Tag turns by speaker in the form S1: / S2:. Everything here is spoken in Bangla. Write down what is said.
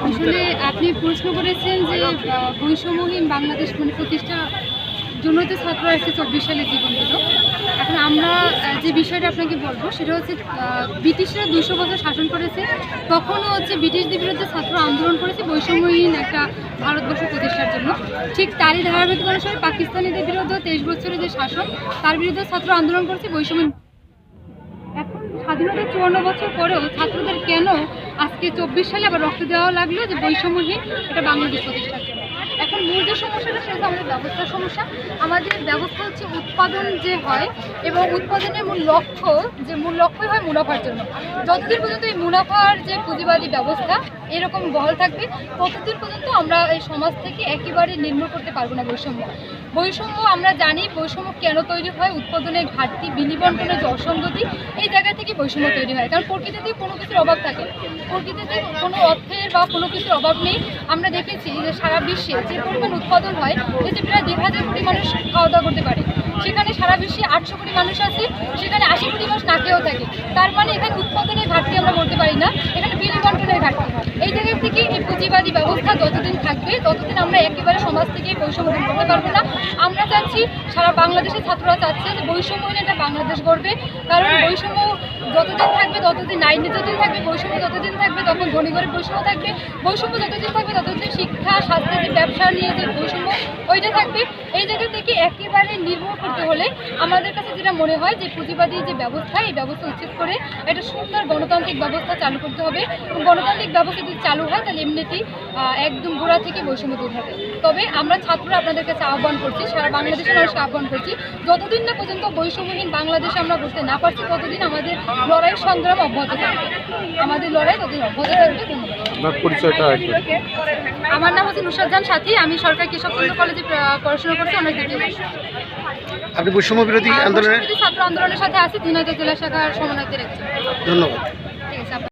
S1: আসলে আপনি প্রশ্ন করেছেন যে বৈষম্যহীন বাংলাদেশ প্রতিষ্ঠার জন্যই তো ছাত্র আসছে 24 সালের জীবন দিল। এখন আমরা যে বিষয়টা আপনাকে বলবো সেটা হচ্ছে ব্রিটিশরা 200 বছর শাসন করেছে, তখনও হচ্ছে ব্রিটিশদের বিরুদ্ধে ছাত্র আন্দোলন করেছে বৈষম্যহীন একটা ভারতবর্ষ প্রতিষ্ঠার জন্য। ঠিক তারই ধারাবাহিকতা অনুসারে পাকিস্তানিদের বিরুদ্ধে 23 বছরের যে শাসন তার বিরুদ্ধে ছাত্র আন্দোলন করেছে বৈষম্যহীন। এখন স্বাধীনতার 54 বছর পরেও ছাত্রদের কেন আজকে 24 সালে আবার রক্ত দেওয়া লাগলো যে বৈষম্যহীন এটা বাংলাদেশ প্রতিষ্ঠার জন্য? এখন মূল যে সমস্যাটা সেটা আমাদের ব্যবস্থার সমস্যা। আমাদের ব্যবস্থা হচ্ছে উৎপাদন যে হয় এবং উৎপাদনের মূল লক্ষ্যই হয় মুনাফার জন্য। যতদিন পর্যন্ত এই মুনাফার যে পুঁজিবাদী ব্যবস্থা এরকম বহাল থাকবে ততদিন পর্যন্ত আমরা এই সমাজ থেকে একেবারে নির্মূল করতে পারবো না বৈষম্য। আমরা জানি বৈষম্য কেন তৈরি হয়, উৎপাদনের ঘাটতি, বিনিবন্টনের যে অসঙ্গতি, এই জায়গা থেকে বৈষম্য তৈরি হয়। কারণ প্রকৃতিতে কোনো কিছুর অভাব থাকে, প্রকৃতিতে কোনো অর্থের বা কোনো কিছুর অভাব নেই। আমরা দেখেছি যে সারা বিশ্বে যে পরিমাণ উৎপাদন হয় এতে প্রায় 1,000 কোটি মানুষ খাওয়া দাওয়া করতে পারে। সেখানে সারা বিশ্বে 800 কোটি মানুষ আছে, সেখানে 80 কোটি মানুষ না খেয়েও থাকে। তার মানে এখানে উৎপাদনের ঘাটতি আমরা বলতে পারি না, এখানে বিনিবন্টনের ঘাটতি। এই জায়গা থেকে এই পুঁজিবাদী ব্যবস্থা যতদিন থাকবে ততদিন আমরা একেবারে সমাজ থেকে বৈষম্য দূর করতে পারবো না। আমরা চাচ্ছি, সারা বাংলাদেশের ছাত্ররা চাচ্ছে যে বৈষম্যহীন একটা বাংলাদেশ গড়বে। কারণ বৈষম্য যতদিন থাকবে ততদিন নারী নির্যাতন থাকবে, বৈষম্য যতদিন থাকবে তখন ধনী গরিব বৈষম্য থাকবে, বৈষম্য যতদিন থাকবে ততদিন শিক্ষা, স্বাস্থ্য, ব্যবসা নিয়ে যে বৈষম্য ওইটা থাকবে। এই জায়গা থেকে একেবারে নির্মূল করতে হলে আমাদের কাছে যেটা মনে হয় যে পুঁজিবাদী যে ব্যবস্থা, এই ব্যবস্থা উচ্ছেদ করে একটা সুন্দর গণতান্ত্রিক ব্যবস্থা চালু করতে হবে। এবং গণতান্ত্রিক ব্যবস্থা যদি চালু হয় তাহলে এমনিতেই একদম গোড়া থেকে বৈষম্য দূর হবে। তবে আমরা ছাত্ররা আপনাদের কাছে আহ্বান করছি, সারা বাংলাদেশের মানুষকে আহ্বান করছি, যতদিন না পর্যন্ত বৈষম্যহীন বাংলাদেশে আমরা করতে না পারছি ততদিন আমাদের লড়াই সংগ্রাম অব্যাহত থাকবে, আমাদের লড়াই ততদিন অব্যাহত থাকবে। ধন্যবাদ।
S2: পরিচয়টা
S1: আমার নাম হচ্ছে নুসরাত জাহান সাথী, আমি সরকারি কেশবচন্দ্র কলেজে পড়াশোনা করছি, অনার্স দ্বিতীয় বর্ষ।
S2: আপনি বৈষম্য বিরোধী আন্দোলনের
S1: ছাত্র আন্দোলনের সাথে আছি, ঝিনাইদহ জেলা শাখার সমন্বয়কের একজন।
S2: ধন্যবাদ।
S1: ঠিক আছে।